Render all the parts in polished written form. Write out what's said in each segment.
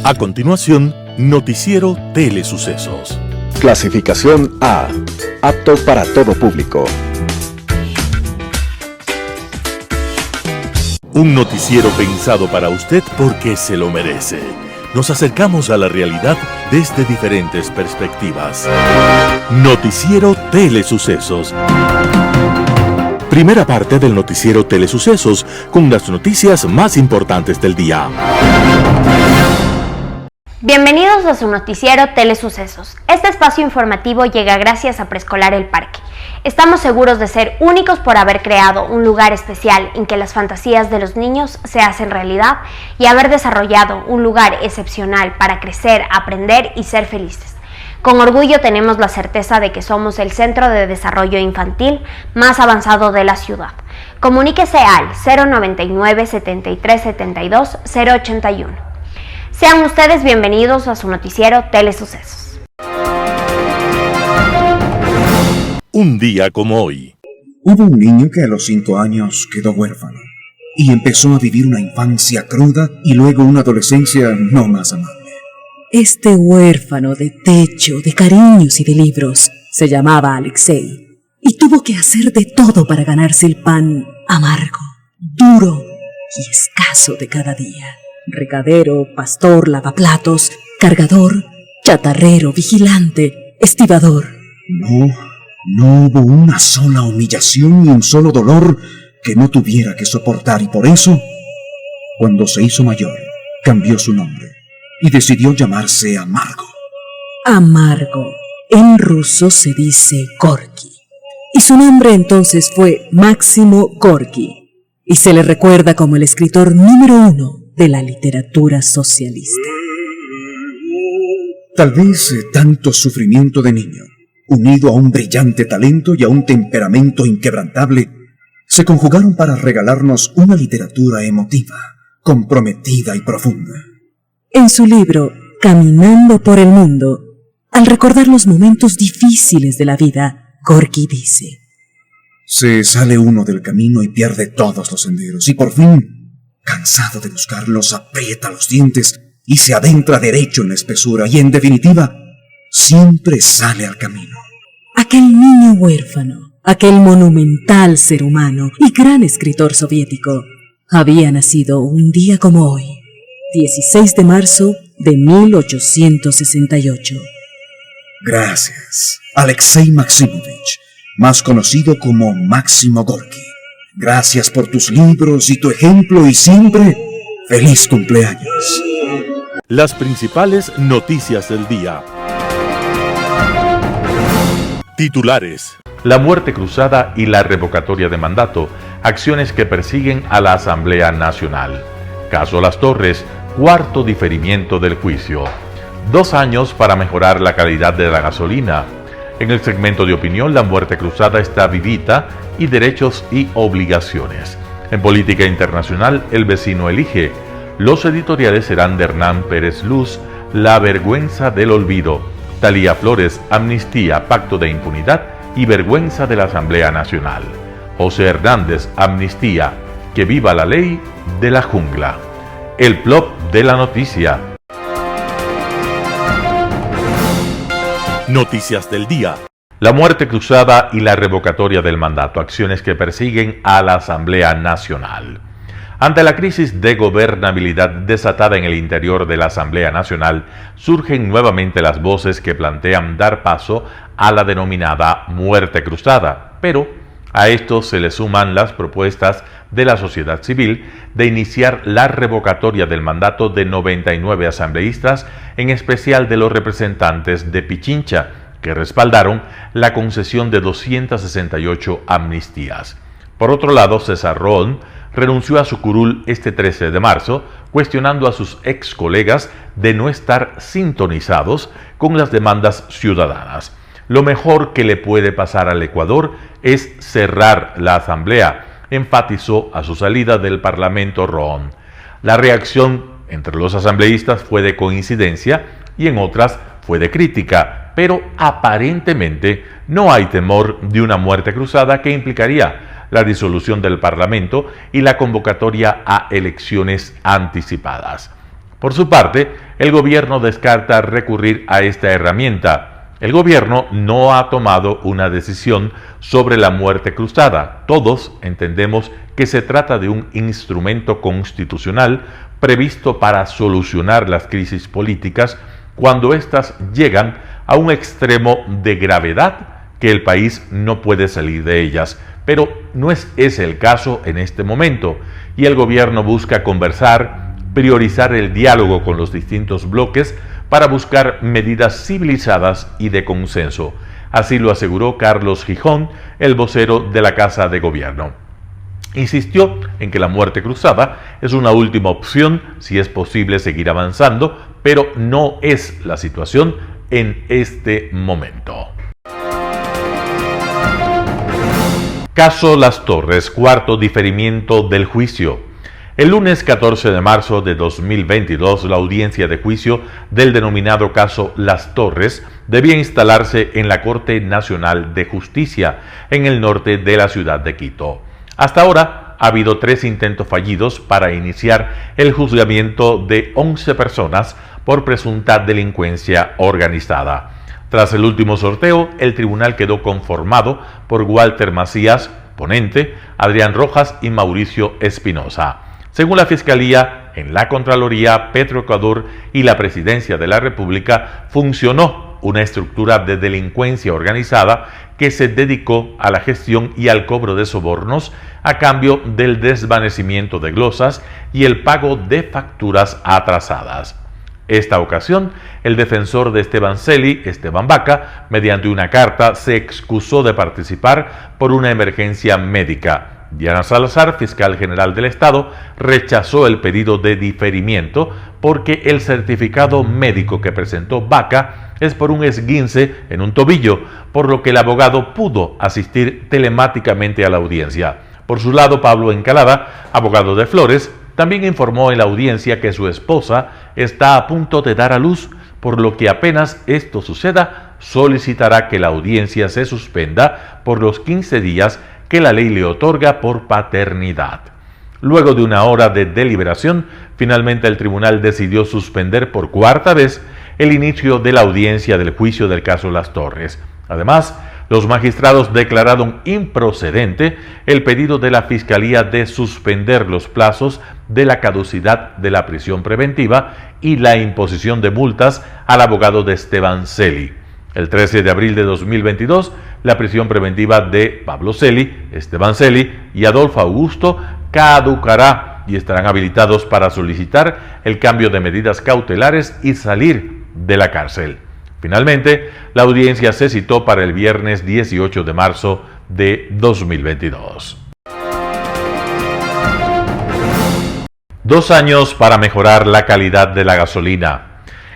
A continuación, Noticiero Telesucesos. Clasificación A. Apto para todo público. Un noticiero pensado para usted porque se lo merece. Nos acercamos a la realidad desde diferentes perspectivas. Noticiero Telesucesos. Primera parte del Noticiero Telesucesos, con las noticias más importantes del día. Bienvenidos a su noticiero Telesucesos. Este espacio informativo llega gracias a Preescolar El Parque. Estamos seguros de ser únicos por haber creado un lugar especial en que las fantasías de los niños se hacen realidad y haber desarrollado un lugar excepcional para crecer, aprender y ser felices. Con orgullo tenemos la certeza de que somos el centro de desarrollo infantil más avanzado de la ciudad. Comuníquese al 099 73 72 081. Sean ustedes bienvenidos a su noticiero Telesucesos. Un día como hoy. Hubo un niño que a los 5 años quedó huérfano y empezó a vivir una infancia cruda y luego una adolescencia no más amable. Este huérfano de techo, de cariños y de libros se llamaba Alexei y tuvo que hacer de todo para ganarse el pan amargo, duro y escaso de cada día. Recadero, pastor, lavaplatos, cargador, chatarrero, vigilante, estibador. No hubo una sola humillación ni un solo dolor que no tuviera que soportar, y por eso, cuando se hizo mayor, cambió su nombre y decidió llamarse Amargo. Amargo, en ruso se dice Gorky, y su nombre entonces fue Máximo Gorky, y se le recuerda como el escritor número 1 de la literatura socialista. Tal vez tanto sufrimiento de niño, unido a un brillante talento y a un temperamento inquebrantable, se conjugaron para regalarnos una literatura emotiva, comprometida y profunda. En su libro Caminando por el Mundo, al recordar los momentos difíciles de la vida, Gorky dice: se sale uno del camino y pierde todos los senderos, y por fin, cansado de buscarlos, aprieta los dientes y se adentra derecho en la espesura y, en definitiva, siempre sale al camino. Aquel niño huérfano, aquel monumental ser humano y gran escritor soviético, había nacido un día como hoy, 16 de marzo de 1868. Gracias, Alexei Maximovich, más conocido como Máximo Gorky. Gracias por tus libros y tu ejemplo, y siempre feliz cumpleaños. Las principales noticias del día. Titulares. La muerte cruzada y la revocatoria de mandato, acciones que persiguen a la Asamblea Nacional. Caso Las Torres, cuarto diferimiento del juicio. 2 años para mejorar la calidad de la gasolina. En el segmento de opinión, la muerte cruzada está vivita y derechos y obligaciones. En política internacional, el vecino elige. Los editoriales serán de Hernán Pérez Luz, La vergüenza del olvido, Talía Flores, Amnistía, Pacto de Impunidad y Vergüenza de la Asamblea Nacional. José Hernández, Amnistía, Que viva la ley de la jungla. El plop de la noticia. Noticias del día. La muerte cruzada y la revocatoria del mandato, acciones que persiguen a la Asamblea Nacional. Ante la crisis de gobernabilidad desatada en el interior de la Asamblea Nacional, surgen nuevamente las voces que plantean dar paso a la denominada muerte cruzada, pero a esto se le suman las propuestas de la sociedad civil de iniciar la revocatoria del mandato de 99 asambleístas, en especial de los representantes de Pichincha, que respaldaron la concesión de 268 amnistías. Por otro lado, César Roón renunció a su curul este 13 de marzo, cuestionando a sus ex colegas de no estar sintonizados con las demandas ciudadanas. Lo mejor que le puede pasar al Ecuador es cerrar la asamblea, enfatizó a su salida del Parlamento Roón. La reacción entre los asambleístas fue de coincidencia y en otras fue de crítica, pero aparentemente no hay temor de una muerte cruzada que implicaría la disolución del Parlamento y la convocatoria a elecciones anticipadas. Por su parte, el gobierno descarta recurrir a esta herramienta. El gobierno no ha tomado una decisión sobre la muerte cruzada. Todos entendemos que se trata de un instrumento constitucional previsto para solucionar las crisis políticas cuando éstas llegan a un extremo de gravedad que el país no puede salir de ellas. Pero no es ese el caso en este momento, y el gobierno busca conversar, priorizar el diálogo con los distintos bloques para buscar medidas civilizadas y de consenso. Así lo aseguró Carlos Gijón, el vocero de la Casa de Gobierno. Insistió en que la muerte cruzada es una última opción si es posible seguir avanzando, pero no es la situación en este momento. Caso Las Torres, cuarto diferimiento del juicio. El lunes 14 de marzo de 2022, la audiencia de juicio del denominado caso Las Torres debía instalarse en la Corte Nacional de Justicia, en el norte de la ciudad de Quito. Hasta ahora ha habido 3 intentos fallidos para iniciar el juzgamiento de 11 personas por presunta delincuencia organizada. Tras el último sorteo, el tribunal quedó conformado por Walter Macías, ponente, Adrián Rojas y Mauricio Espinosa. Según la Fiscalía, en la Contraloría, Petroecuador y la Presidencia de la República funcionó una estructura de delincuencia organizada que se dedicó a la gestión y al cobro de sobornos a cambio del desvanecimiento de glosas y el pago de facturas atrasadas. Esta ocasión, el defensor de Esteban Celi, Esteban Vaca, mediante una carta, se excusó de participar por una emergencia médica. Diana Salazar, fiscal general del Estado, rechazó el pedido de diferimiento porque el certificado médico que presentó Vaca es por un esguince en un tobillo, por lo que el abogado pudo asistir telemáticamente a la audiencia. Por su lado, Pablo Encalada, abogado de Flores, también informó en la audiencia que su esposa está a punto de dar a luz, por lo que apenas esto suceda, solicitará que la audiencia se suspenda por los 15 días que la ley le otorga por paternidad. Luego de una hora de deliberación, finalmente el tribunal decidió suspender por 4ª vez el inicio de la audiencia del juicio del caso Las Torres. Además, los magistrados declararon improcedente el pedido de la Fiscalía de suspender los plazos de la caducidad de la prisión preventiva y la imposición de multas al abogado de Esteban Celi. El 13 de abril de 2022, la prisión preventiva de Pablo Celi, Esteban Celi y Adolfo Augusto caducará y estarán habilitados para solicitar el cambio de medidas cautelares y salir de la cárcel. Finalmente, la audiencia se citó para el viernes 18 de marzo de 2022. 2 años para mejorar la calidad de la gasolina.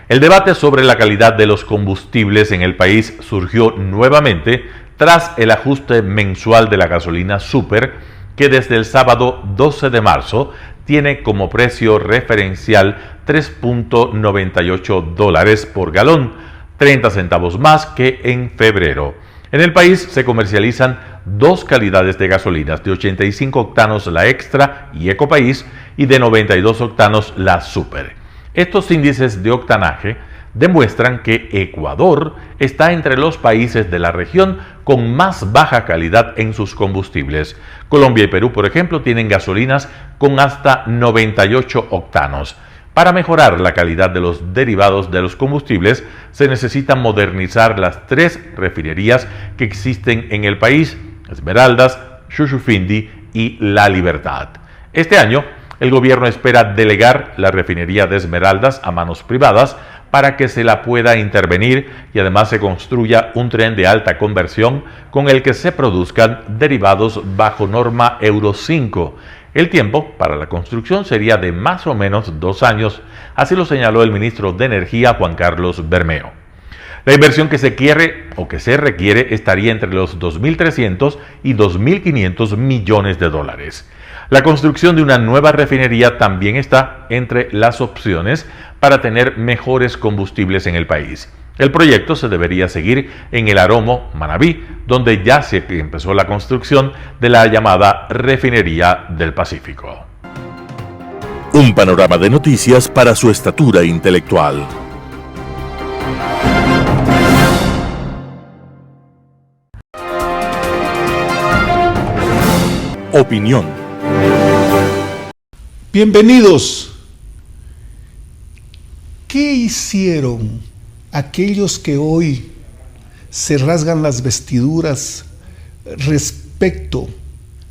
El debate sobre la calidad de los combustibles en el país surgió nuevamente tras el ajuste mensual de la gasolina Super, que desde el sábado 12 de marzo tiene como precio referencial $3.98 por galón, 30 centavos más que en febrero. En el país se comercializan 2 calidades de gasolinas, de 85 octanos la Extra y Ecopaís y de 92 octanos la Super. Estos índices de octanaje demuestran que Ecuador está entre los países de la región con más baja calidad en sus combustibles. Colombia y Perú, por ejemplo, tienen gasolinas con hasta 98 octanos. Para mejorar la calidad de los derivados de los combustibles, se necesita modernizar las 3 refinerías que existen en el país: Esmeraldas, Shushufindi y La Libertad. Este año, el gobierno espera delegar la refinería de Esmeraldas a manos privadas para que se la pueda intervenir y además se construya un tren de alta conversión con el que se produzcan derivados bajo norma Euro 5. El tiempo para la construcción sería de más o menos 2 años, así lo señaló el ministro de Energía, Juan Carlos Bermeo. La inversión que se quiere o que se requiere estaría entre los 2.300 y 2.500 millones de dólares. La construcción de una nueva refinería también está entre las opciones para tener mejores combustibles en el país. El proyecto se debería seguir en el Aromo, Manabí, donde ya se empezó la construcción de la llamada Refinería del Pacífico. Un panorama de noticias para su estatura intelectual. Opinión. Bienvenidos. ¿Qué hicieron aquellos que hoy se rasgan las vestiduras respecto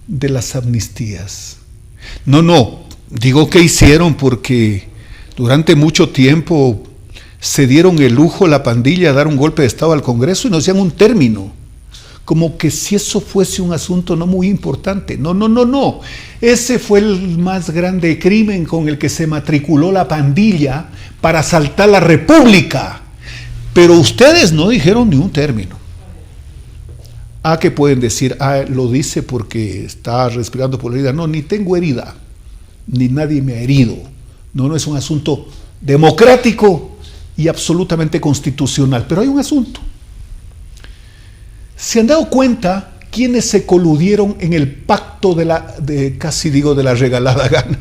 de las amnistías? No, digo que hicieron porque durante mucho tiempo se dieron el lujo la pandilla a dar un golpe de estado al Congreso y nos dieron un término, como que si eso fuese un asunto no muy importante. No. Ese fue el más grande crimen con el que se matriculó la pandilla para asaltar la República. Pero ustedes no dijeron ni un término. ¿Qué pueden decir? Lo dice porque está respirando por la herida. No, ni tengo herida, ni nadie me ha herido. No es un asunto democrático y absolutamente constitucional. Pero hay un asunto. ¿Se han dado cuenta quiénes se coludieron en el pacto de la regalada gana?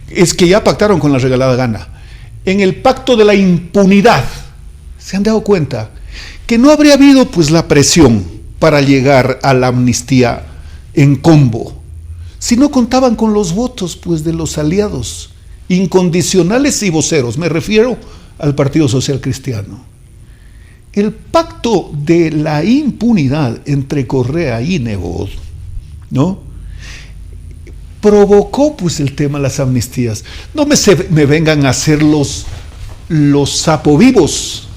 Es que ya pactaron con la regalada gana. En el pacto de la impunidad. ¿Se han dado cuenta? Que no habría habido pues la presión para llegar a la amnistía en combo, si no contaban con los votos pues de los aliados incondicionales y voceros. Me refiero al Partido Social Cristiano. El pacto de la impunidad entre Correa y Nebot, ¿no?, provocó pues el tema de las amnistías. No me vengan a hacer los sapovivos.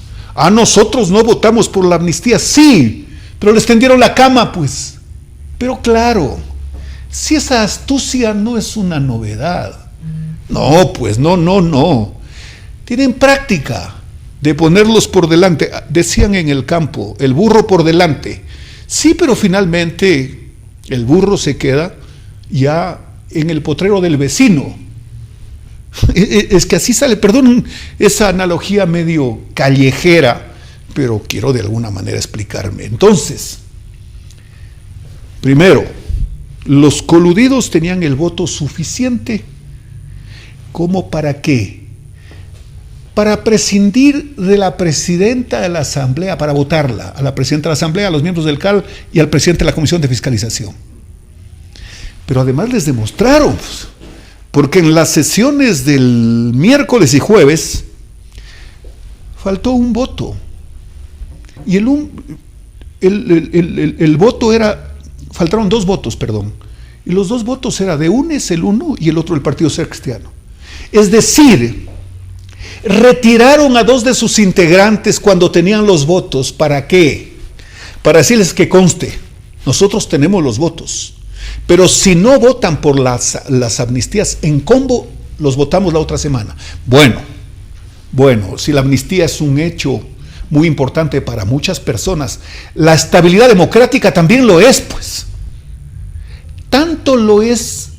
Nosotros no votamos por la amnistía. Sí, pero les tendieron la cama, pues. Pero claro, si esa astucia no es una novedad. No, pues no. Tienen práctica de ponerlos por delante. Decían en el campo, el burro por delante. Sí, pero finalmente el burro se queda ya en el potrero del vecino. Es que así sale, perdón esa analogía medio callejera, pero quiero de alguna manera explicarme. Entonces, primero, los coludidos tenían el voto suficiente como para qué. Para prescindir de la presidenta de la Asamblea, para votarla, a la presidenta de la Asamblea, a los miembros del CAL y al presidente de la Comisión de Fiscalización. Pero además les demostraron, porque en las sesiones del miércoles y jueves faltó un voto. Y el voto era, faltaron 2 votos, perdón. Y los 2 votos era de UNES, el uno, y el otro el Partido Social Cristiano. Es decir, retiraron a 2 de sus integrantes cuando tenían los votos. ¿Para qué? Para decirles que conste, nosotros tenemos los votos, pero si no votan por las amnistías en combo, los votamos la otra semana. Bueno, si la amnistía es un hecho muy importante para muchas personas, la estabilidad democrática también lo es, pues. Tanto lo es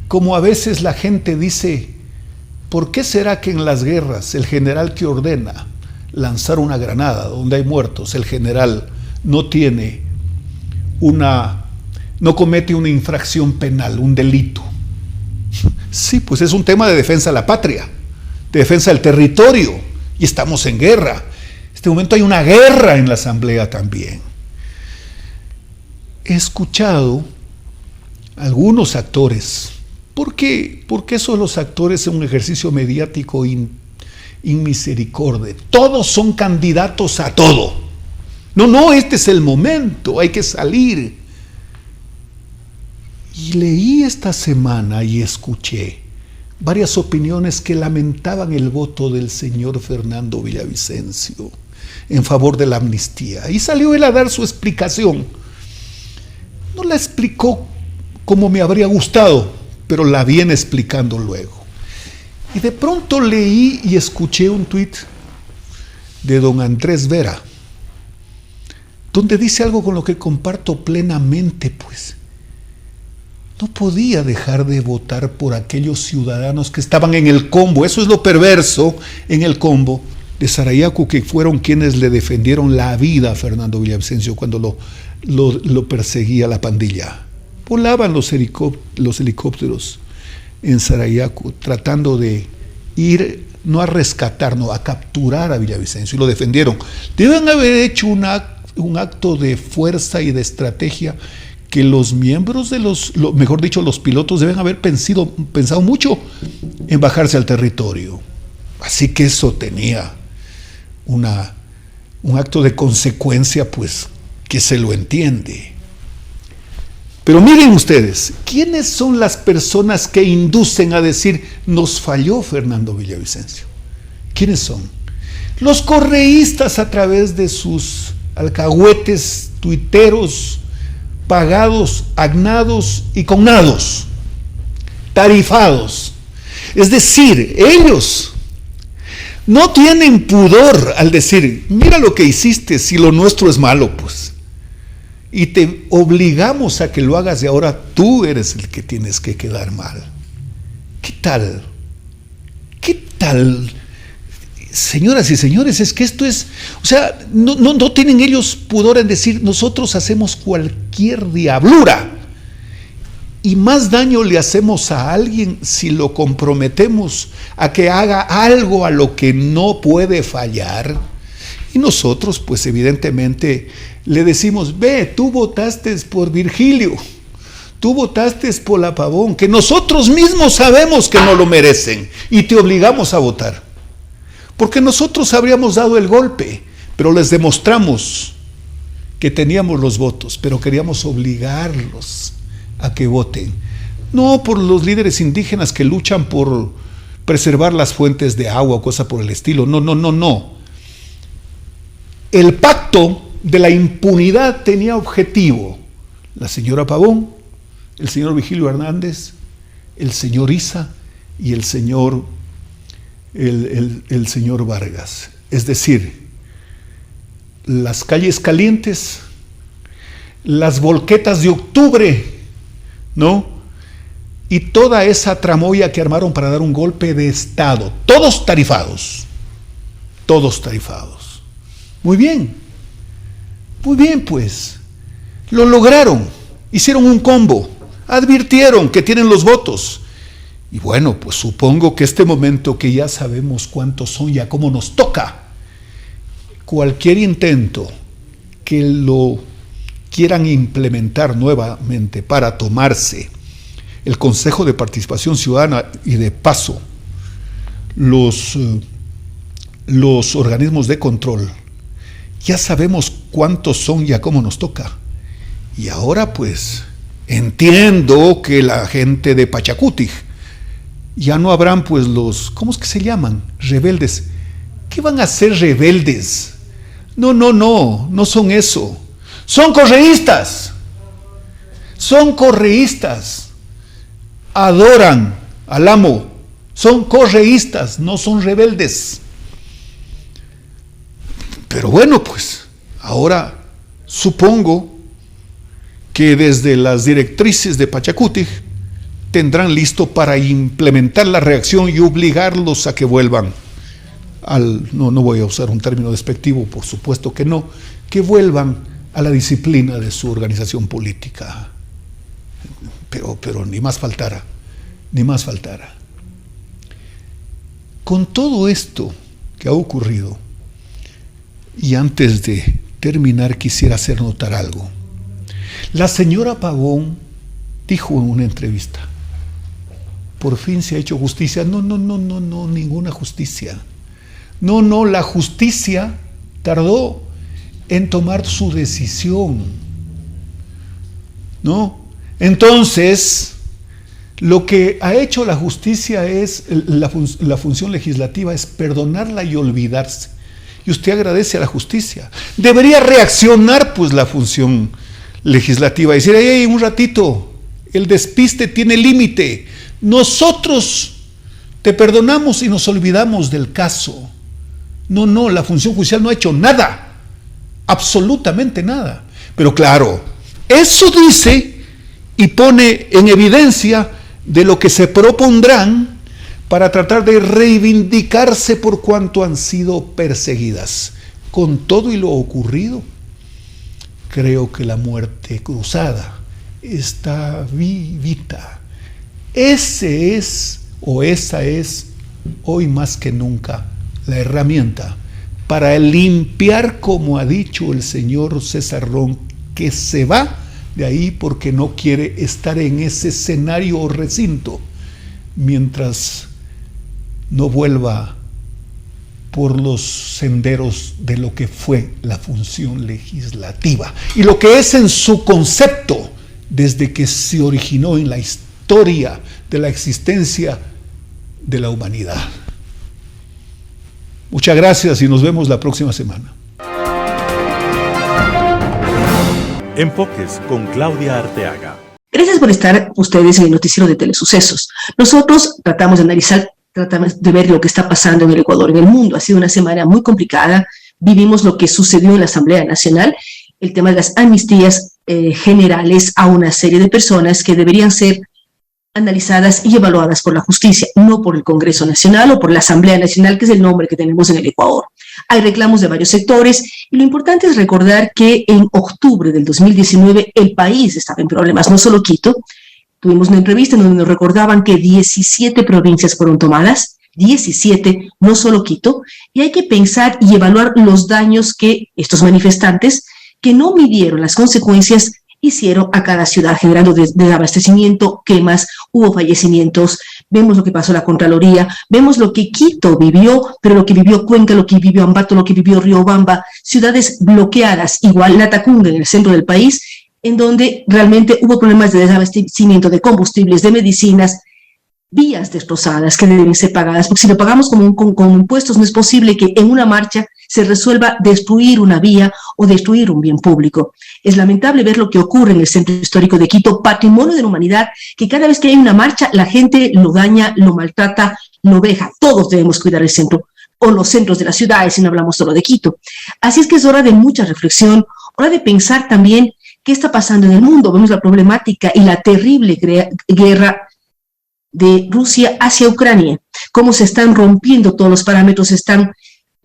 como a veces la gente dice: ¿por qué será que en las guerras el general que ordena lanzar una granada donde hay muertos, el general no comete una infracción penal, un delito? Sí, pues es un tema de defensa de la patria, de defensa del territorio, y estamos en guerra. En este momento hay una guerra en la Asamblea también. He escuchado algunos actores. ¿Por qué son los actores en un ejercicio mediático inmisericordia? Todos son candidatos a todo. No, este es el momento, hay que salir. Y leí esta semana y escuché varias opiniones que lamentaban el voto del señor Fernando Villavicencio en favor de la amnistía. Y salió él a dar su explicación. No la explicó como me habría gustado, pero la viene explicando luego. Y de pronto leí y escuché un tuit de don Andrés Vera, donde dice algo con lo que comparto plenamente, pues. No podía dejar de votar por aquellos ciudadanos que estaban en el combo, eso es lo perverso, en el combo de Sarayaku, que fueron quienes le defendieron la vida a Fernando Villavicencio cuando lo perseguía la pandilla. Volaban los helicópteros en Sarayaku, tratando de ir, no a rescatar, no, a capturar a Villavicencio, y lo defendieron. Deben haber hecho un acto de fuerza y de estrategia que los miembros de mejor dicho, los pilotos deben haber pensado mucho en bajarse al territorio. Así que eso tenía un acto de consecuencia, pues, que se lo entiende. Pero miren ustedes, ¿quiénes son las personas que inducen a decir nos falló Fernando Villavicencio? ¿Quiénes son? Los correístas, a través de sus alcahuetes tuiteros, pagados, agnados y cognados, tarifados. Es decir, ellos no tienen pudor al decir, mira lo que hiciste, si lo nuestro es malo, pues. Y te obligamos a que lo hagas y ahora tú eres el que tienes que quedar mal. ¿Qué tal? ¿Qué tal? Señoras y señores, es que esto es, o sea, no tienen ellos pudor en decir, nosotros hacemos cualquier diablura y más daño le hacemos a alguien si lo comprometemos a que haga algo a lo que no puede fallar. Y nosotros, pues evidentemente, le decimos, ve, tú votaste por Virgilio, tú votaste por la Pavón, que nosotros mismos sabemos que no lo merecen y te obligamos a votar. Porque nosotros habríamos dado el golpe, pero les demostramos que teníamos los votos, pero queríamos obligarlos a que voten. No por los líderes indígenas que luchan por preservar las fuentes de agua o cosa por el estilo. No. El pacto de la impunidad tenía objetivo. La señora Pavón, el señor Vigilio Hernández, el señor Issa y el señor Vargas. Es decir, las calles calientes, las volquetas de octubre, ¿no? Y toda esa tramoya que armaron para dar un golpe de Estado. Todos tarifados. Muy bien, pues. Lo lograron. Hicieron un combo. Advirtieron que tienen los votos. Y bueno, pues supongo que este momento que ya sabemos cuántos son y a cómo nos toca, cualquier intento que lo quieran implementar nuevamente para tomarse el Consejo de Participación Ciudadana y de paso los organismos de control, ya sabemos cuántos son y a cómo nos toca. Y ahora pues entiendo que la gente de Pachacuti ya no habrán pues ¿cómo es que se llaman? Rebeldes. ¿Qué van a ser rebeldes? No son eso. Son correístas. Adoran al amo. Son correístas, no son rebeldes. Pero bueno, pues ahora supongo que desde las directrices de Pachacuti tendrán listo para implementar la reacción y obligarlos a que vuelvan no voy a usar un término despectivo, por supuesto que no, que vuelvan a la disciplina de su organización política. Pero ni más faltara. Con todo esto que ha ocurrido, y antes de terminar quisiera hacer notar algo. La señora Pavón dijo en una entrevista, por fin se ha hecho justicia. No, ninguna justicia. No, la justicia tardó en tomar su decisión, ¿no? Entonces, lo que ha hecho la justicia es, la función legislativa es perdonarla y olvidarse. Y usted agradece a la justicia. Debería reaccionar pues la función legislativa y decir, hey, un ratito, el despiste tiene límite. Nosotros te perdonamos y nos olvidamos del caso. No, la función judicial no ha hecho nada, absolutamente nada. Pero claro, eso dice y pone en evidencia de lo que se propondrán para tratar de reivindicarse por cuanto han sido perseguidas. Con todo y lo ocurrido, creo que la muerte cruzada está vivita Ese es, o esa es, hoy más que nunca, la herramienta para limpiar, como ha dicho el señor César Ron, que se va de ahí porque no quiere estar en ese escenario o recinto, mientras no vuelva por los senderos de lo que fue la función legislativa y lo que es en su concepto desde que se originó en la historia de la existencia de la humanidad. Muchas gracias y nos vemos la próxima semana. Enfoques con Claudia Arteaga. Gracias por estar ustedes en el noticiero de Telesucesos. Nosotros tratamos de analizar, tratamos de ver lo que está pasando en el Ecuador, en el mundo. Ha sido una semana muy complicada. Vivimos lo que sucedió en la Asamblea Nacional, el tema de las amnistías generales a una serie de personas que deberían ser analizadas y evaluadas por la justicia, no por el Congreso Nacional o por la Asamblea Nacional, que es el nombre que tenemos en el Ecuador. Hay reclamos de varios sectores y lo importante es recordar que en octubre del 2019 el país estaba en problemas, no solo Quito. Tuvimos una entrevista en donde nos recordaban que 17 provincias fueron tomadas, 17, no solo Quito, y hay que pensar y evaluar los daños que estos manifestantes, que no midieron las consecuencias, hicieron a cada ciudad, generando desabastecimiento, quemas, hubo fallecimientos. Vemos lo que pasó en la Contraloría, vemos lo que Quito vivió, pero lo que vivió Cuenca, lo que vivió Ambato, lo que vivió Riobamba, ciudades bloqueadas, igual Latacunga en el centro del país, en donde realmente hubo problemas de desabastecimiento de combustibles, de medicinas, vías destrozadas que deben ser pagadas, porque si lo pagamos con impuestos no es posible que en una marcha se resuelva destruir una vía o destruir un bien público. Es lamentable ver lo que ocurre en el centro histórico de Quito, patrimonio de la humanidad, que cada vez que hay una marcha la gente lo daña, lo maltrata, lo veja. Todos debemos cuidar el centro o los centros de las ciudades, si no hablamos solo de Quito. Así es que es hora de mucha reflexión, hora de pensar también qué está pasando en el mundo. Vemos la problemática y la terrible guerra de Rusia hacia Ucrania, cómo se están rompiendo todos los parámetros, se están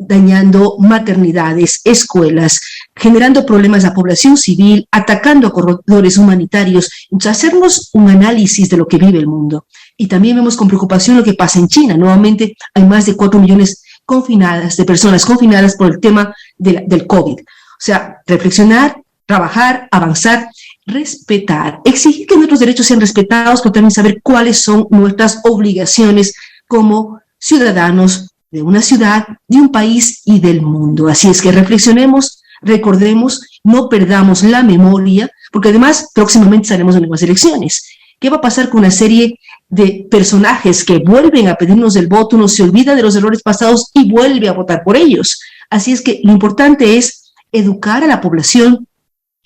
dañando maternidades, escuelas, generando problemas a la población civil, atacando a corredores humanitarios. Entonces, hacernos un análisis de lo que vive el mundo. Y también vemos con preocupación lo que pasa en China. Nuevamente hay más de 4 millones de personas confinadas por el tema del COVID. O sea, reflexionar, trabajar, avanzar, respetar, exigir que nuestros derechos sean respetados, pero también saber cuáles son nuestras obligaciones como ciudadanos de una ciudad, de un país y del mundo. Así es que reflexionemos, recordemos, no perdamos la memoria, porque además próximamente estaremos en nuevas elecciones. ¿Qué va a pasar con una serie de personajes que vuelven a pedirnos el voto, uno se olvida de los errores pasados y vuelve a votar por ellos? Así es que lo importante es educar a la población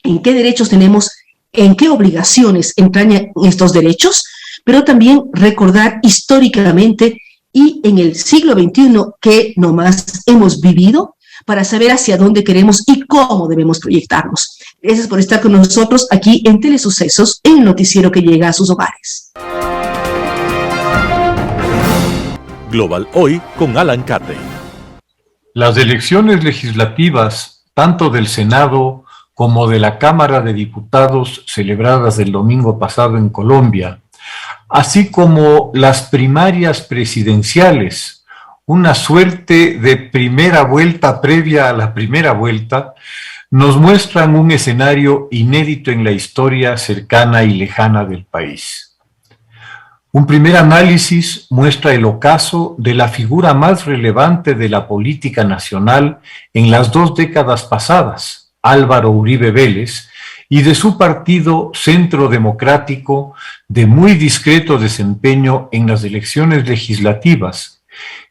en qué derechos tenemos, en qué obligaciones entrañan estos derechos, pero también recordar históricamente y en el siglo XXI que nomás hemos vivido para saber hacia dónde queremos y cómo debemos proyectarnos. Gracias por estar con nosotros aquí en Telesucesos, en el noticiero que llega a sus hogares. Global Hoy con Alan Catey. Las elecciones legislativas, tanto del Senado como de la Cámara de Diputados, celebradas el domingo pasado en Colombia, así como las primarias presidenciales, una suerte de primera vuelta previa a la primera vuelta, nos muestran un escenario inédito en la historia cercana y lejana del país. Un primer análisis muestra el ocaso de la figura más relevante de la política nacional en las 2 décadas pasadas, Álvaro Uribe Vélez, y de su partido Centro Democrático, de muy discreto desempeño en las elecciones legislativas,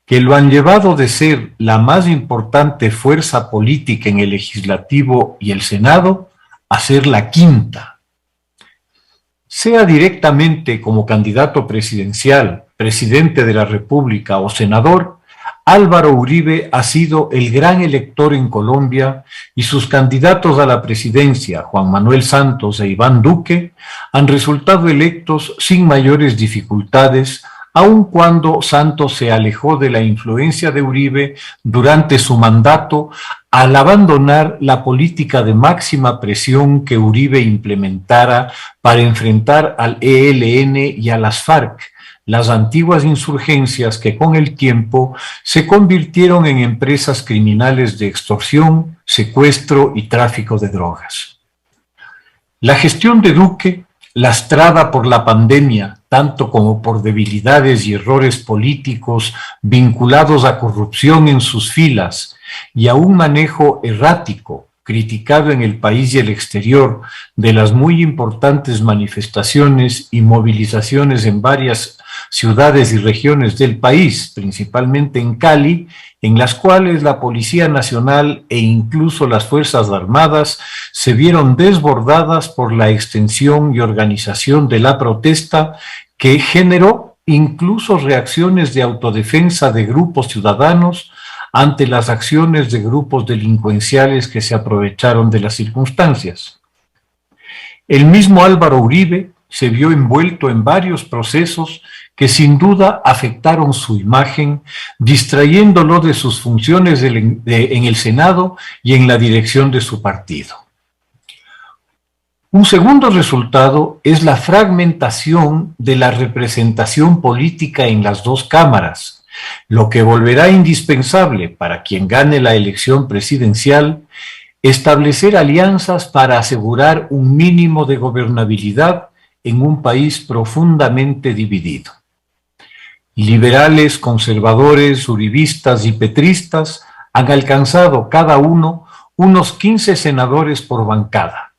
que lo han llevado de ser la más importante fuerza política en el Legislativo y el Senado a ser la quinta. Sea directamente como candidato presidencial, presidente de la República o senador, Álvaro Uribe ha sido el gran elector en Colombia y sus candidatos a la presidencia, Juan Manuel Santos e Iván Duque, han resultado electos sin mayores dificultades aun cuando Santos se alejó de la influencia de Uribe durante su mandato al abandonar la política de máxima presión que Uribe implementara para enfrentar al ELN y a las FARC, las antiguas insurgencias que con el tiempo se convirtieron en empresas criminales de extorsión, secuestro y tráfico de drogas. La gestión de Duque, lastrada por la pandemia, tanto como por debilidades y errores políticos vinculados a corrupción en sus filas y a un manejo errático, criticado en el país y el exterior, de las muy importantes manifestaciones y movilizaciones en varias ciudades y regiones del país, principalmente en Cali, en las cuales la Policía Nacional e incluso las Fuerzas Armadas se vieron desbordadas por la extensión y organización de la protesta, que generó incluso reacciones de autodefensa de grupos ciudadanos ante las acciones de grupos delincuenciales que se aprovecharon de las circunstancias. El mismo Álvaro Uribe se vio envuelto en varios procesos que sin duda afectaron su imagen, distrayéndolo de sus funciones en el Senado y en la dirección de su partido. Un segundo resultado es la fragmentación de la representación política en las dos cámaras, lo que volverá indispensable para quien gane la elección presidencial establecer alianzas para asegurar un mínimo de gobernabilidad en un país profundamente dividido. Liberales, conservadores, uribistas y petristas han alcanzado cada uno unos 15 senadores por bancada.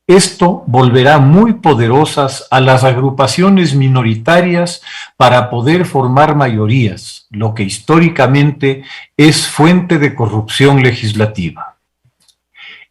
Esto volverá muy poderosas a las agrupaciones minoritarias para poder formar mayorías, lo que históricamente es fuente de corrupción legislativa.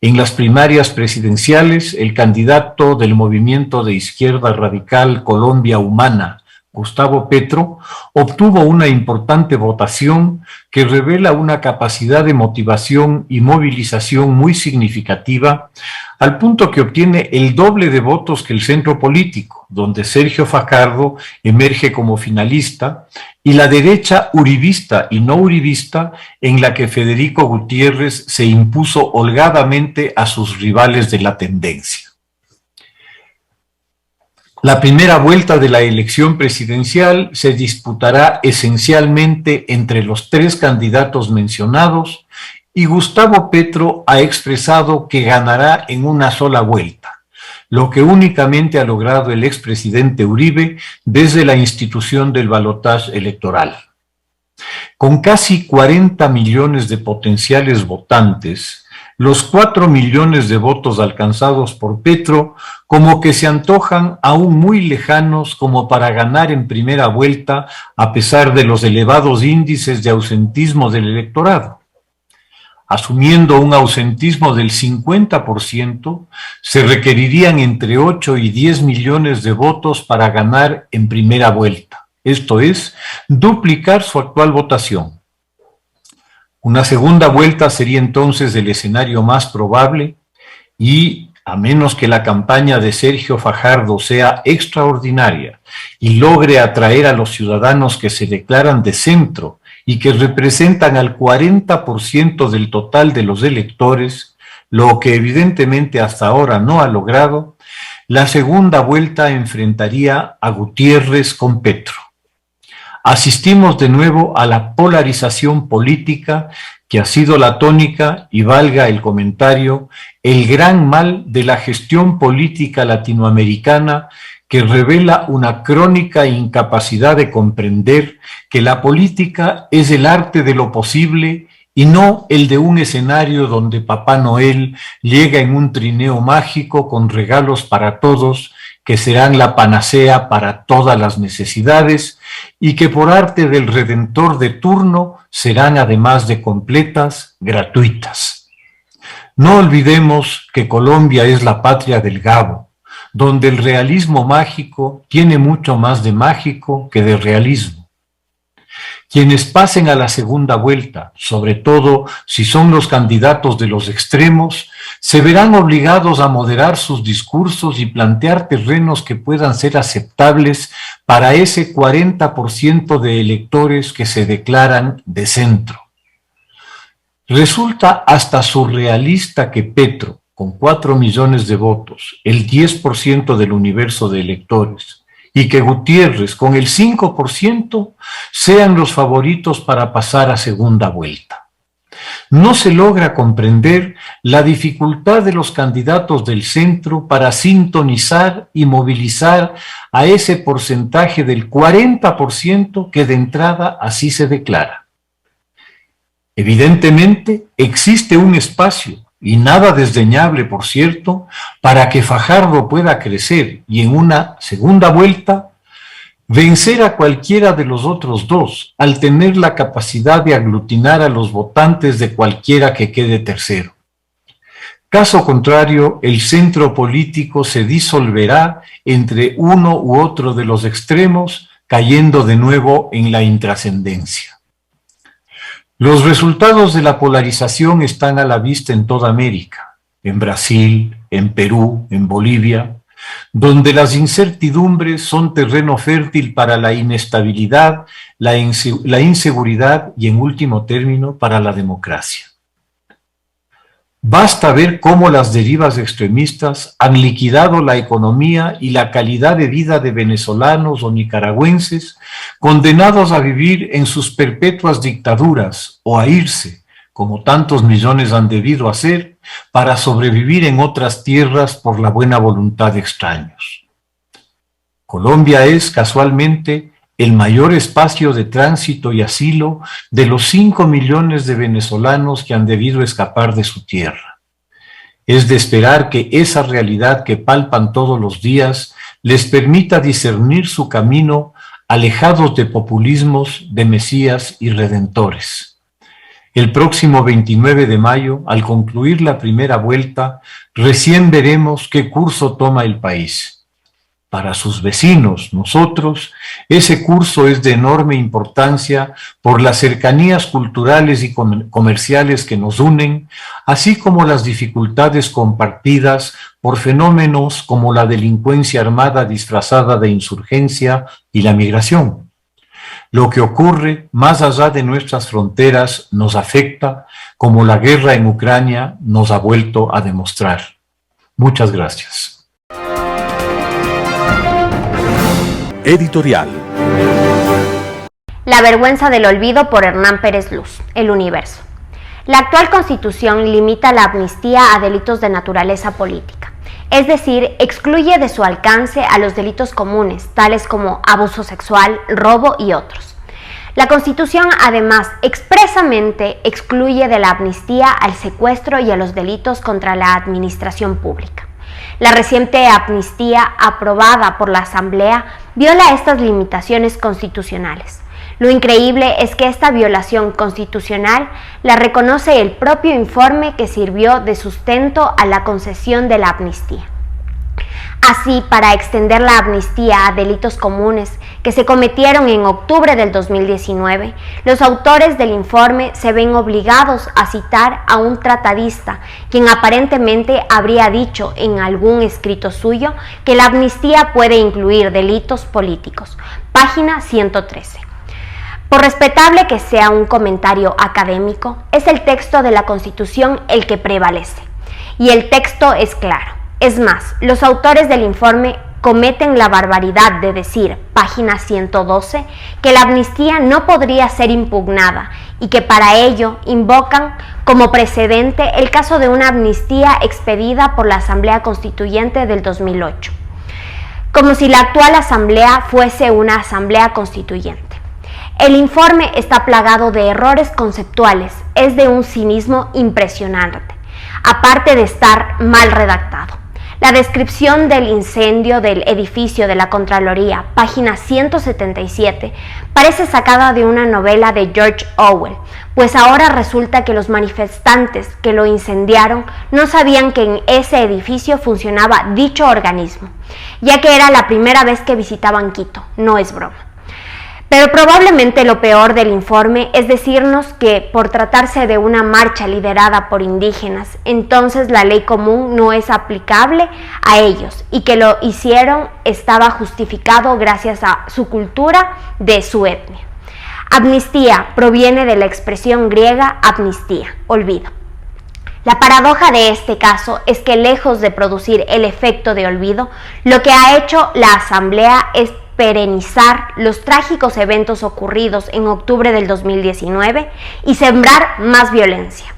En las primarias presidenciales, el candidato del movimiento de izquierda radical Colombia Humana, Gustavo Petro, obtuvo una importante votación que revela una capacidad de motivación y movilización muy significativa, al punto que obtiene el doble de votos que el centro político, donde Sergio Fajardo emerge como finalista, y la derecha uribista y no uribista, en la que Federico Gutiérrez se impuso holgadamente a sus rivales de la tendencia. La primera vuelta de la elección presidencial se disputará esencialmente entre los tres candidatos mencionados, y Gustavo Petro ha expresado que ganará en una sola vuelta, lo que únicamente ha logrado el expresidente Uribe desde la institución del balotaje electoral. Con casi 40 millones de potenciales votantes, los 4 millones de votos alcanzados por Petro como que se antojan aún muy lejanos como para ganar en primera vuelta, a pesar de los elevados índices de ausentismo del electorado. Asumiendo un ausentismo del 50%, se requerirían entre 8 y 10 millones de votos para ganar en primera vuelta, esto es, duplicar su actual votación. Una segunda vuelta sería entonces el escenario más probable y, a menos que la campaña de Sergio Fajardo sea extraordinaria y logre atraer a los ciudadanos que se declaran de centro y que representan al 40% del total de los electores, lo que evidentemente hasta ahora no ha logrado, la segunda vuelta enfrentaría a Gutiérrez con Petro. Asistimos de nuevo a la polarización política que ha sido la tónica, y valga el comentario, el gran mal de la gestión política latinoamericana, que revela una crónica incapacidad de comprender que la política es el arte de lo posible y no el de un escenario donde Papá Noel llega en un trineo mágico con regalos para todos, que serán la panacea para todas las necesidades y que por arte del Redentor de turno serán además de completas, gratuitas. No olvidemos que Colombia es la patria del Gabo, donde el realismo mágico tiene mucho más de mágico que de realismo. Quienes pasen a la segunda vuelta, sobre todo si son los candidatos de los extremos, se verán obligados a moderar sus discursos y plantear terrenos que puedan ser aceptables para ese 40% de electores que se declaran de centro. Resulta hasta surrealista que Petro, con 4 millones de votos, el 10% del universo de electores, y que Gutiérrez, con el 5%, sean los favoritos para pasar a segunda vuelta. No se logra comprender la dificultad de los candidatos del centro para sintonizar y movilizar a ese porcentaje del 40% que de entrada así se declara. Evidentemente, existe un espacio, y nada desdeñable, por cierto, para que Fajardo pueda crecer y en una segunda vuelta vencer a cualquiera de los otros dos, al tener la capacidad de aglutinar a los votantes de cualquiera que quede tercero. Caso contrario, el centro político se disolverá entre uno u otro de los extremos, cayendo de nuevo en la intrascendencia. Los resultados de la polarización están a la vista en toda América, en Brasil, en Perú, en Bolivia, donde las incertidumbres son terreno fértil para la inestabilidad, la inseguridad y, en último término, para la democracia. Basta ver cómo las derivas extremistas han liquidado la economía y la calidad de vida de venezolanos o nicaragüenses condenados a vivir en sus perpetuas dictaduras o a irse, como tantos millones han debido hacer, para sobrevivir en otras tierras por la buena voluntad de extraños. Colombia es, casualmente, el mayor espacio de tránsito y asilo de los 5 millones de venezolanos que han debido escapar de su tierra. Es de esperar que esa realidad que palpan todos los días les permita discernir su camino alejados de populismos, de mesías y redentores. El próximo 29 de mayo, al concluir la primera vuelta, recién veremos qué curso toma el país. Para sus vecinos, nosotros, ese curso es de enorme importancia por las cercanías culturales y comerciales que nos unen, así como las dificultades compartidas por fenómenos como la delincuencia armada disfrazada de insurgencia y la migración. Lo que ocurre más allá de nuestras fronteras nos afecta, como la guerra en Ucrania nos ha vuelto a demostrar. Muchas gracias. Editorial. La vergüenza del olvido por Hernán Pérez Luz, El Universo. La actual Constitución limita la amnistía a delitos de naturaleza política, es decir, excluye de su alcance a los delitos comunes, tales como abuso sexual, robo y otros. La Constitución, además, expresamente excluye de la amnistía al secuestro y a los delitos contra la administración pública. La reciente amnistía aprobada por la Asamblea viola estas limitaciones constitucionales. Lo increíble es que esta violación constitucional la reconoce el propio informe que sirvió de sustento a la concesión de la amnistía. Así, para extender la amnistía a delitos comunes que se cometieron en octubre del 2019, los autores del informe se ven obligados a citar a un tratadista, quien aparentemente habría dicho en algún escrito suyo que la amnistía puede incluir delitos políticos. Página 113. Por respetable que sea un comentario académico, es el texto de la Constitución el que prevalece. Y el texto es claro. Es más, los autores del informe cometen la barbaridad de decir, página 112, que la amnistía no podría ser impugnada y que para ello invocan como precedente el caso de una amnistía expedida por la Asamblea Constituyente del 2008, como si la actual Asamblea fuese una Asamblea Constituyente. El informe está plagado de errores conceptuales, es de un cinismo impresionante, aparte de estar mal redactado. La descripción del incendio del edificio de la Contraloría, página 177, parece sacada de una novela de George Orwell, pues ahora resulta que los manifestantes que lo incendiaron no sabían que en ese edificio funcionaba dicho organismo, ya que era la primera vez que visitaban Quito, no es broma. Pero probablemente lo peor del informe es decirnos que por tratarse de una marcha liderada por indígenas, entonces la ley común no es aplicable a ellos y que lo hicieron estaba justificado gracias a su cultura de su etnia. Amnistía proviene de la expresión griega amnistía, olvido. La paradoja de este caso es que lejos de producir el efecto de olvido, lo que ha hecho la Asamblea es perenizar los trágicos eventos ocurridos en octubre del 2019 y sembrar más violencia.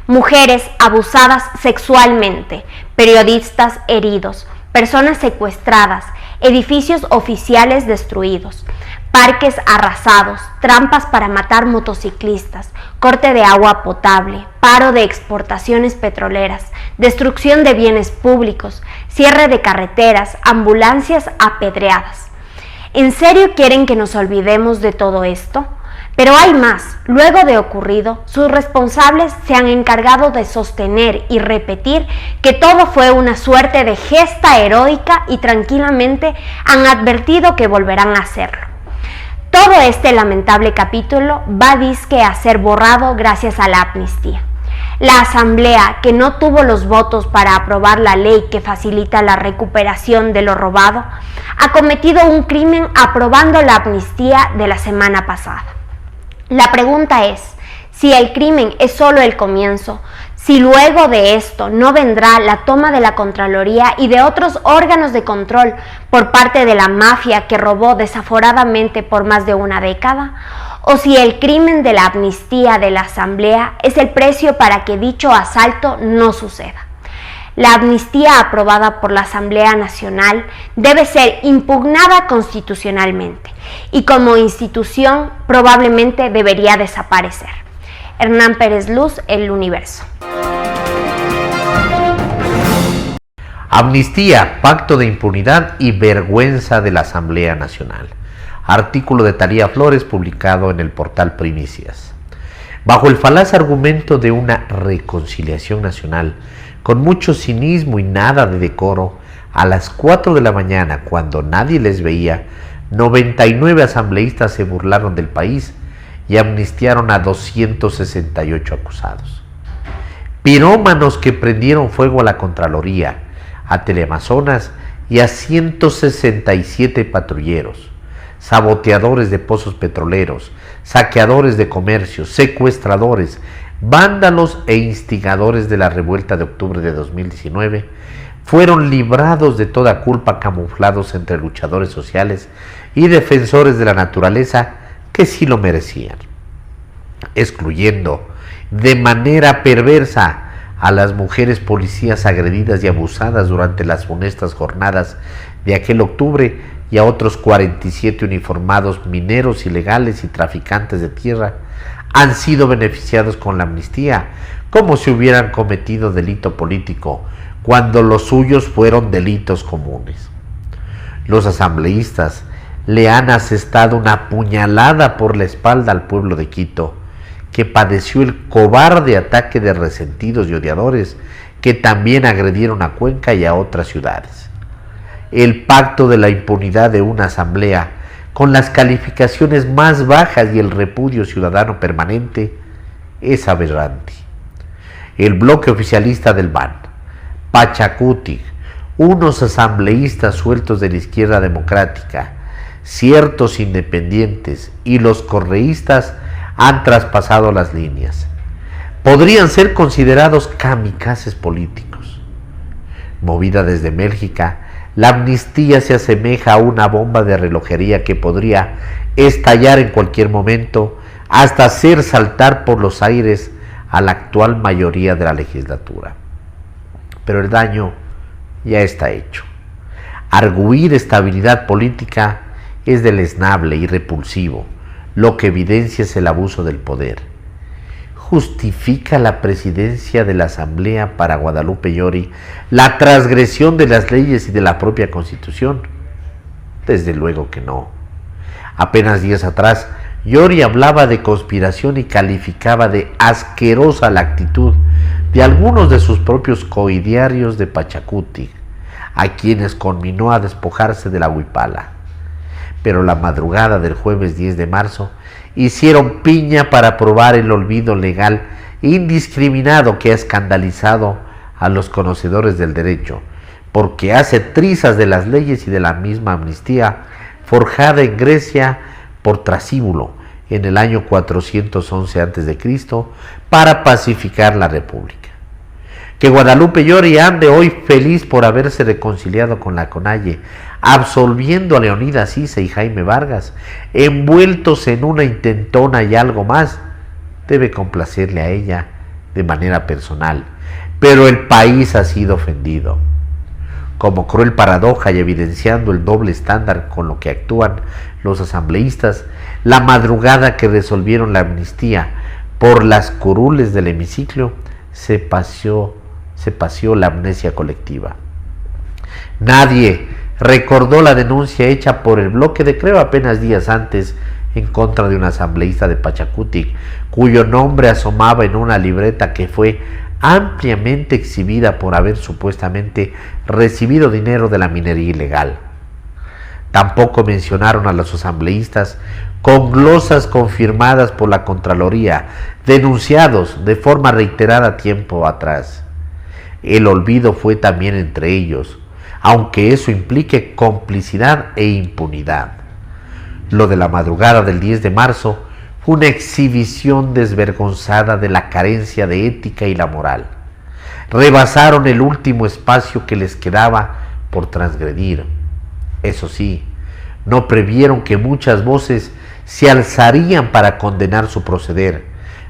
Mujeres abusadas sexualmente, periodistas heridos, personas secuestradas, edificios oficiales destruidos, parques arrasados, trampas para matar motociclistas, corte de agua potable, paro de exportaciones petroleras, destrucción de bienes públicos, cierre de carreteras, ambulancias apedreadas. ¿En serio quieren que nos olvidemos de todo esto? Pero hay más. Luego de ocurrido, sus responsables se han encargado de sostener y repetir que todo fue una suerte de gesta heroica y tranquilamente han advertido que volverán a hacerlo. Todo este lamentable capítulo va disque a ser borrado gracias a la amnistía. La Asamblea, que no tuvo los votos para aprobar la ley que facilita la recuperación de lo robado, ha cometido un crimen aprobando la amnistía de la semana pasada. La pregunta es, si el crimen es solo el comienzo, si luego de esto no vendrá la toma de la Contraloría y de otros órganos de control por parte de la mafia que robó desaforadamente por más de una década, o si el crimen de la amnistía de la Asamblea es el precio para que dicho asalto no suceda. La amnistía aprobada por la Asamblea Nacional debe ser impugnada constitucionalmente y como institución probablemente debería desaparecer. Hernán Pérez Luz, El Universo. Amnistía, pacto de impunidad y vergüenza de la Asamblea Nacional. Artículo de Talía Flores publicado en el portal Primicias. Bajo el falaz argumento de una reconciliación nacional, con mucho cinismo y nada de decoro, a las 4 de la mañana, cuando nadie les veía, 99 asambleístas se burlaron del país y amnistiaron a 268 acusados. Pirómanos que prendieron fuego a la Contraloría, a Teleamazonas y a 167 patrulleros, saboteadores de pozos petroleros, saqueadores de comercios, secuestradores, vándalos e instigadores de la revuelta de octubre de 2019, fueron librados de toda culpa camuflados entre luchadores sociales y defensores de la naturaleza que sí lo merecían, excluyendo de manera perversa a las mujeres policías agredidas y abusadas durante las funestas jornadas de aquel octubre y a otros 47 uniformados mineros ilegales y traficantes de tierra han sido beneficiados con la amnistía como si hubieran cometido delito político cuando los suyos fueron delitos comunes. Los asambleístas le han asestado una puñalada por la espalda al pueblo de Quito, que padeció el cobarde ataque de resentidos y odiadores que también agredieron a Cuenca y a otras ciudades. El pacto de la impunidad de una asamblea con las calificaciones más bajas y el repudio ciudadano permanente es aberrante. El bloque oficialista del BAN, Pachacutic, unos asambleístas sueltos de la izquierda democrática, ciertos independientes y los correístas han traspasado las líneas. Podrían ser considerados kamikazes políticos. Movida desde Bélgica, la amnistía se asemeja a una bomba de relojería que podría estallar en cualquier momento hasta hacer saltar por los aires a la actual mayoría de la legislatura. Pero el daño ya está hecho. Arguir estabilidad política es deleznable y repulsivo. Lo que evidencia es el abuso del poder. ¿Justifica la presidencia de la Asamblea para Guadalupe Llori la transgresión de las leyes y de la propia Constitución? Desde luego que no. Apenas días atrás, Llori hablaba de conspiración y calificaba de asquerosa la actitud de algunos de sus propios coidiarios de Pachacutic, a quienes conminó a despojarse de la huipala. pero la madrugada del jueves 10 de marzo hicieron piña para aprobar el olvido legal indiscriminado que ha escandalizado a los conocedores del derecho, porque hace trizas de las leyes y de la misma amnistía forjada en Grecia por Trasíbulo en el año 411 a.C. para pacificar la república. Que Guadalupe llore y ande hoy feliz por haberse reconciliado con la Conalle, absolviendo a Leonidas Issa y Jaime Vargas, envueltos en una intentona y algo más, debe complacerle a ella de manera personal, pero el país ha sido ofendido. Como cruel paradoja y evidenciando el doble estándar con lo que actúan los asambleístas, la madrugada que resolvieron la amnistía por las curules del hemiciclo, se paseó la amnesia colectiva. Nadie recordó la denuncia hecha por el bloque de Creo apenas días antes en contra de un asambleísta de Pachacutic, cuyo nombre asomaba en una libreta que fue ampliamente exhibida por haber supuestamente recibido dinero de la minería ilegal. Tampoco mencionaron a los asambleístas con glosas confirmadas por la Contraloría, denunciados de forma reiterada tiempo atrás. El olvido fue también entre ellos, aunque eso implique complicidad e impunidad. Lo de la madrugada del 10 de marzo fue una exhibición desvergonzada de la carencia de ética y la moral. Rebasaron el último espacio que les quedaba por transgredir. Eso sí, no previeron que muchas voces se alzarían para condenar su proceder,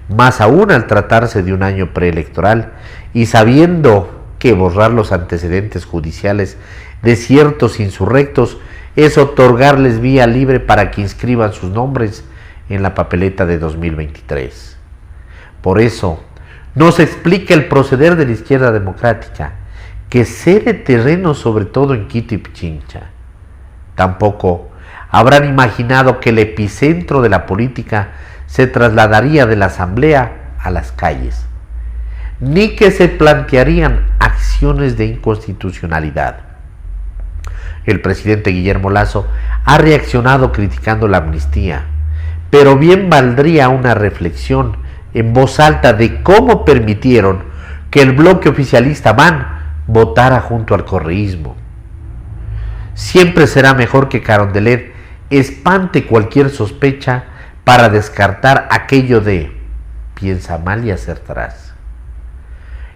más aún al tratarse de un año preelectoral y sabiendo que borrar los antecedentes judiciales de ciertos insurrectos es otorgarles vía libre para que inscriban sus nombres en la papeleta de 2023. Por eso, no se explica el proceder de la izquierda democrática, que cede terreno sobre todo en Quito y Pichincha. Tampoco habrán imaginado que el epicentro de la política se trasladaría de la asamblea a las calles, ni que se plantearían acciones de inconstitucionalidad. El presidente Guillermo Lasso ha reaccionado criticando la amnistía, pero bien valdría una reflexión en voz alta de cómo permitieron que el bloque oficialista MAN votara junto al correísmo. Siempre será mejor que Carondelet espante cualquier sospecha para descartar aquello de piensa mal y acertarás.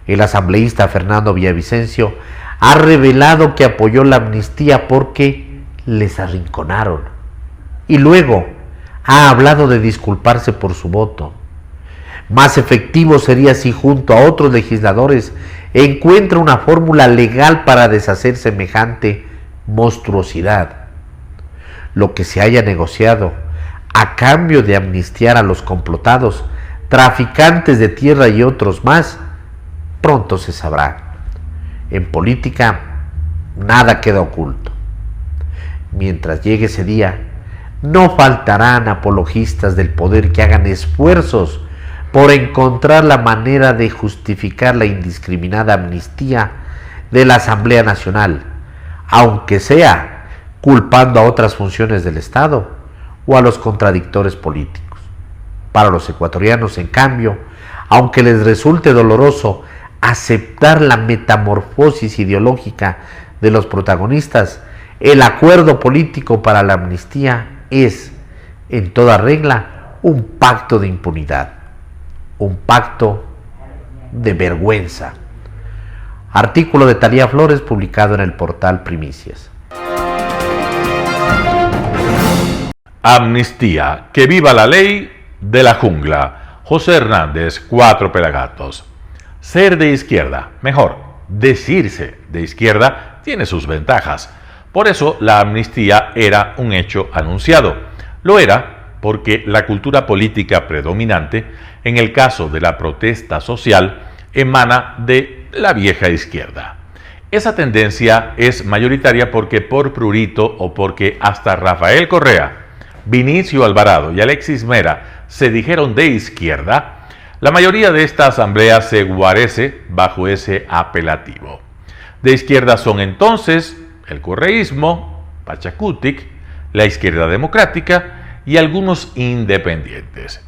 El asambleísta Fernando Villavicencio ha revelado que apoyó la amnistía porque les arrinconaron, y luego ha hablado de disculparse por su voto. Más efectivo sería si junto a otros legisladores encuentra una fórmula legal para deshacer semejante monstruosidad. Lo que se haya negociado a cambio de amnistiar a los complotados, traficantes de tierra y otros más, pronto se sabrá. En política nada queda oculto. Mientras llegue ese día, no faltarán apologistas del poder que hagan esfuerzos por encontrar la manera de justificar la indiscriminada amnistía de la Asamblea Nacional, aunque sea culpando a otras funciones del Estado o a los contradictores políticos. Para los ecuatorianos, en cambio, aunque les resulte doloroso aceptar la metamorfosis ideológica de los protagonistas, el acuerdo político para la amnistía es, en toda regla, un pacto de impunidad, un pacto de vergüenza. Artículo de Talía Flores publicado en el portal Primicias. Amnistía, que viva la ley de la jungla. José Hernández, 4 Pelagatos. Ser de izquierda, mejor, decirse de izquierda, tiene sus ventajas. Por eso la amnistía era un hecho anunciado. Lo era porque la cultura política predominante, en el caso de la protesta social, emana de la vieja izquierda. Esa tendencia es mayoritaria porque por prurito o porque hasta Rafael Correa, Vinicio Alvarado y Alexis Mera se dijeron de izquierda, la mayoría de esta asamblea se guarece bajo ese apelativo. De izquierda son entonces el correísmo, Pachacutic, la izquierda democrática y algunos independientes.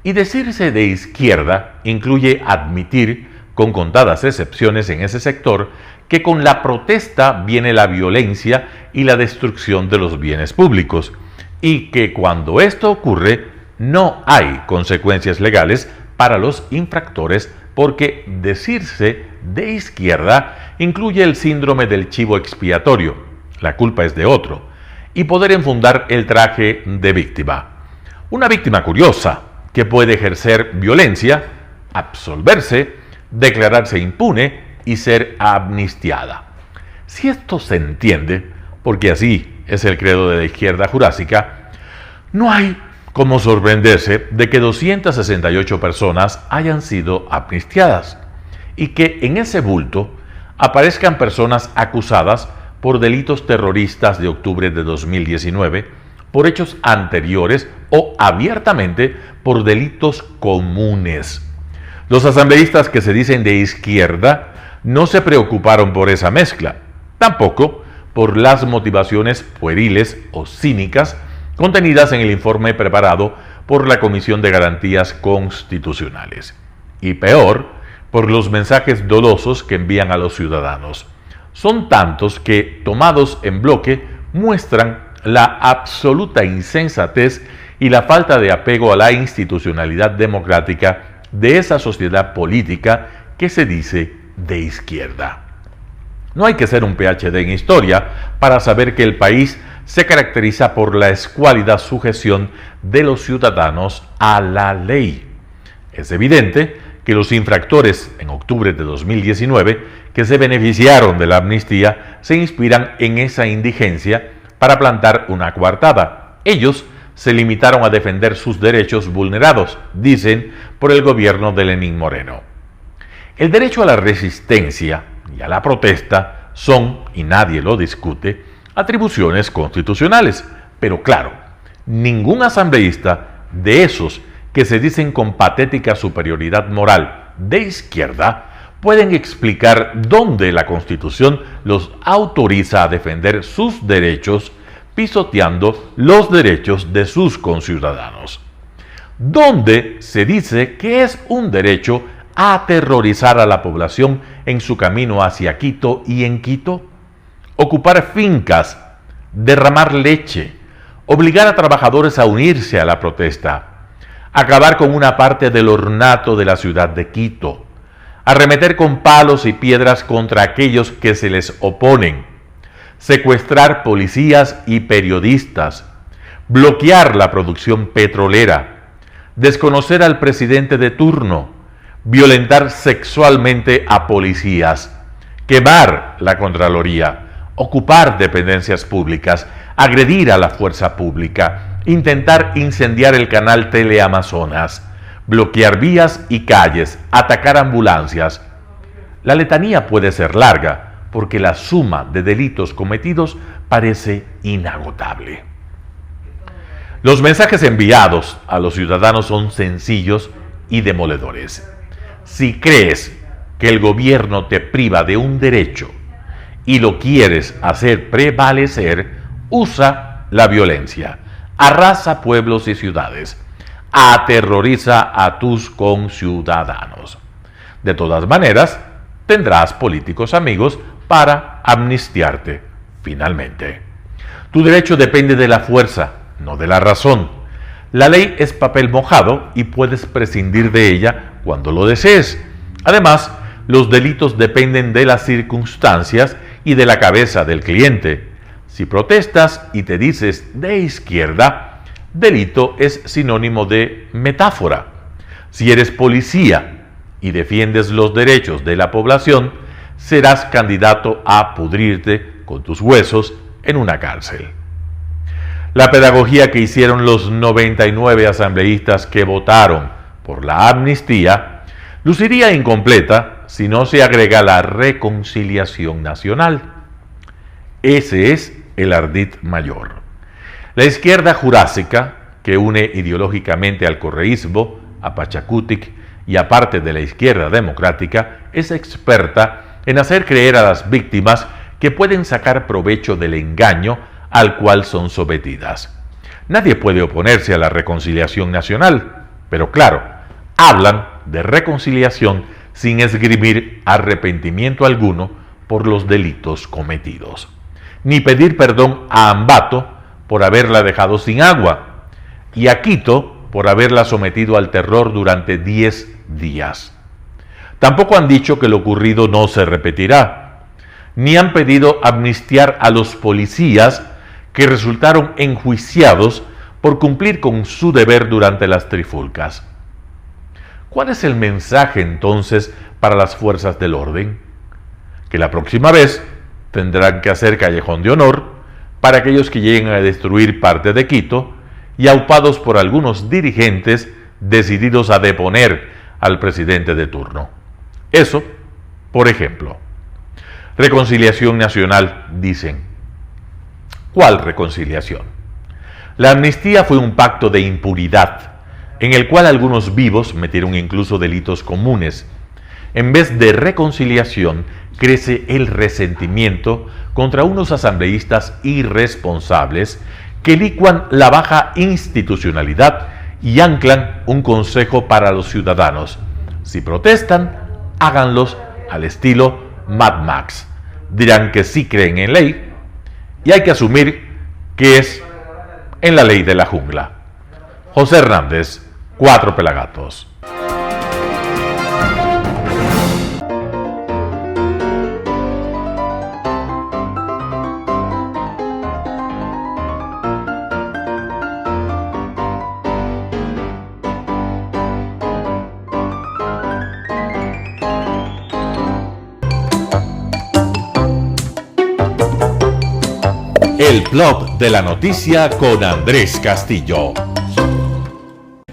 Y decirse de izquierda incluye admitir, con contadas excepciones en ese sector, que con la protesta viene la violencia y la destrucción de los bienes públicos, y que cuando esto ocurre no hay consecuencias legales para los infractores, porque decirse de izquierda incluye el síndrome del chivo expiatorio, la culpa es de otro, y poder enfundar el traje de víctima. Una víctima curiosa que puede ejercer violencia, absolverse, declararse impune y ser amnistiada. Si esto se entiende, porque así es el credo de la izquierda jurásica, no hay como sorprenderse de que 268 personas hayan sido amnistiadas y que en ese bulto aparezcan personas acusadas por delitos terroristas de octubre de 2019, por hechos anteriores o abiertamente por delitos comunes. Los asambleístas que se dicen de izquierda no se preocuparon por esa mezcla, tampoco por las motivaciones pueriles o cínicas contenidas en el informe preparado por la Comisión de Garantías Constitucionales. Y peor, por los mensajes dolosos que envían a los ciudadanos. Son tantos que, tomados en bloque, muestran la absoluta insensatez y la falta de apego a la institucionalidad democrática de esa sociedad política que se dice de izquierda. No hay que ser un PhD en historia para saber que el país se caracteriza por la escuálida sujeción de los ciudadanos a la ley. Es evidente que los infractores en octubre de 2019 que se beneficiaron de la amnistía se inspiran en esa indigencia para plantar una coartada. Ellos se limitaron a defender sus derechos vulnerados, dicen, por el gobierno de Lenín Moreno. El derecho a la resistencia y a la protesta son, y nadie lo discute, atribuciones constitucionales, pero claro, ningún asambleísta de esos que se dicen con patética superioridad moral de izquierda pueden explicar dónde la Constitución los autoriza a defender sus derechos pisoteando los derechos de sus conciudadanos. ¿Dónde se dice que es un derecho aterrorizar a la población en su camino hacia Quito y en Quito? Ocupar fincas, derramar leche, obligar a trabajadores a unirse a la protesta, acabar con una parte del ornato de la ciudad de Quito, arremeter con palos y piedras contra aquellos que se les oponen, secuestrar policías y periodistas, bloquear la producción petrolera, desconocer al presidente de turno, violentar sexualmente a policías, quemar la Contraloría, ocupar dependencias públicas, agredir a la fuerza pública, intentar incendiar el canal Teleamazonas, bloquear vías y calles, atacar ambulancias. La letanía puede ser larga porque la suma de delitos cometidos parece inagotable. Los mensajes enviados a los ciudadanos son sencillos y demoledores. Si crees que el gobierno te priva de un derecho y lo quieres hacer prevalecer, usa la violencia, arrasa pueblos y ciudades, aterroriza a tus conciudadanos. De todas maneras, tendrás políticos amigos para amnistiarte finalmente. Tu derecho depende de la fuerza, no de la razón. La ley es papel mojado y puedes prescindir de ella cuando lo desees. Además, los delitos dependen de las circunstancias y de la cabeza del cliente. Si protestas y te dices de izquierda, delito es sinónimo de metáfora. Si eres policía y defiendes los derechos de la población, serás candidato a pudrirte con tus huesos en una cárcel. La pedagogía que hicieron los 99 asambleístas que votaron por la amnistía luciría incompleta si no se agrega la reconciliación nacional. Ese es el ardid mayor. La izquierda jurásica, que une ideológicamente al correísmo, a Pachacutic y a parte de la izquierda democrática, es experta en hacer creer a las víctimas que pueden sacar provecho del engaño al cual son sometidas. Nadie puede oponerse a la reconciliación nacional, pero claro, hablan de reconciliación sin esgrimir arrepentimiento alguno por los delitos cometidos, ni pedir perdón a Ambato por haberla dejado sin agua y a Quito por haberla sometido al terror durante 10 días. Tampoco han dicho que lo ocurrido no se repetirá, ni han pedido amnistiar a los policías que resultaron enjuiciados por cumplir con su deber durante las trifulcas. ¿Cuál es el mensaje entonces para las fuerzas del orden? Que la próxima vez tendrán que hacer callejón de honor para aquellos que lleguen a destruir parte de Quito y aupados por algunos dirigentes decididos a deponer al presidente de turno. Eso, por ejemplo. Reconciliación nacional, dicen. ¿Cuál reconciliación? La amnistía fue un pacto de impunidad, en el cual algunos vivos metieron incluso delitos comunes. En vez de reconciliación, crece el resentimiento contra unos asambleístas irresponsables que licuan la baja institucionalidad y anclan un consejo para los ciudadanos. Si protestan, háganlos al estilo Mad Max. Dirán que sí creen en ley y hay que asumir que es en la ley de la jungla. José Hernández, 4 Pelagatos. El Plop de la Noticia con Andrés Castillo.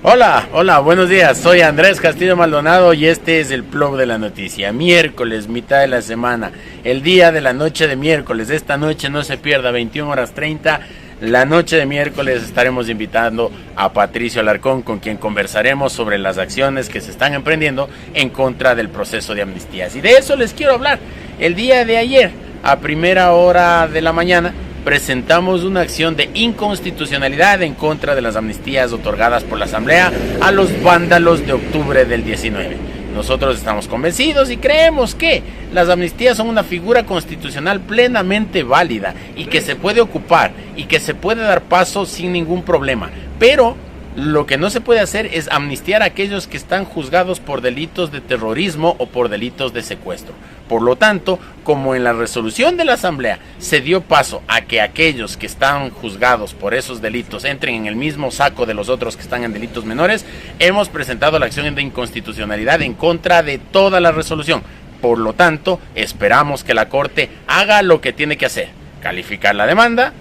Hola, buenos días. Soy Andrés Castillo Maldonado y este es el Plop de la Noticia. Miércoles, mitad de la semana, el día de la noche de miércoles. Esta noche no se pierda, 21:30. La noche de miércoles estaremos invitando a Patricio Alarcón, con quien conversaremos sobre las acciones que se están emprendiendo en contra del proceso de amnistías. Y de eso les quiero hablar. El día de ayer, a primera hora de la mañana, presentamos una acción de inconstitucionalidad en contra de las amnistías otorgadas por la Asamblea a los vándalos de octubre del 19. Nosotros estamos convencidos y creemos que las amnistías son una figura constitucional plenamente válida y que se puede ocupar y que se puede dar paso sin ningún problema. Pero lo que no se puede hacer es amnistiar a aquellos que están juzgados por delitos de terrorismo o por delitos de secuestro. Por lo tanto, como en la resolución de la Asamblea se dio paso a que aquellos que están juzgados por esos delitos entren en el mismo saco de los otros que están en delitos menores, hemos presentado la acción de inconstitucionalidad en contra de toda la resolución. Por lo tanto, esperamos que la Corte haga lo que tiene que hacer: calificar la demanda,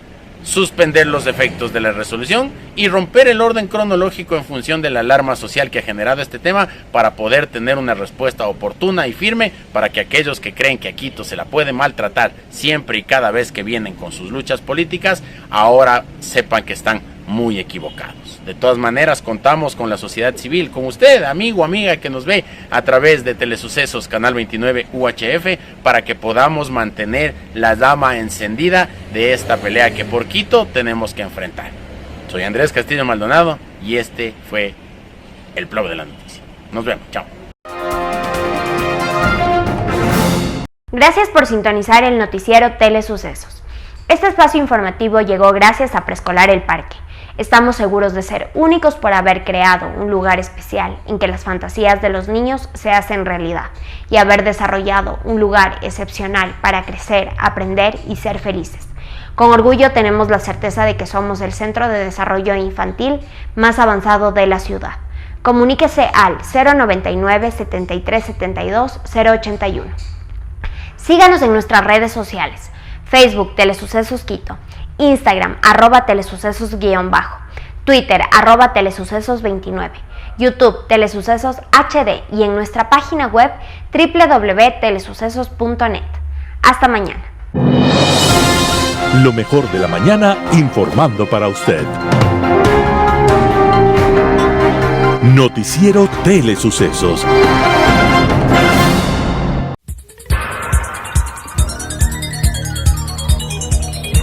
suspender los efectos de la resolución y romper el orden cronológico en función de la alarma social que ha generado este tema, para poder tener una respuesta oportuna y firme para que aquellos que creen que a Quito se la puede maltratar siempre y cada vez que vienen con sus luchas políticas, ahora sepan que están muy equivocados. De todas maneras, contamos con la sociedad civil, con usted, amigo, amiga, que nos ve a través de Telesucesos, Canal 29 UHF, para que podamos mantener la llama encendida de esta pelea que por Quito tenemos que enfrentar. Soy Andrés Castillo Maldonado y este fue el Plop de la Noticia. Nos vemos, chao. Gracias por sintonizar el noticiero Telesucesos. Este espacio informativo llegó gracias a Preescolar El Parque. Estamos seguros de ser únicos por haber creado un lugar especial en que las fantasías de los niños se hacen realidad y haber desarrollado un lugar excepcional para crecer, aprender y ser felices. Con orgullo tenemos la certeza de que somos el centro de desarrollo infantil más avanzado de la ciudad. Comuníquese al 099 73 72 081. Síganos en nuestras redes sociales: Facebook Telesucesos Quito, Instagram @telesucesos_, Twitter @telesucesos29, YouTube Telesucesos HD y en nuestra página web www.telesucesos.net. Hasta mañana. Lo mejor de la mañana informando para usted. Noticiero Telesucesos.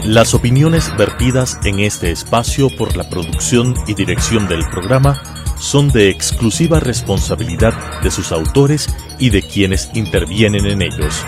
Las opiniones vertidas en este espacio por la producción y dirección del programa son de exclusiva responsabilidad de sus autores y de quienes intervienen en ellos.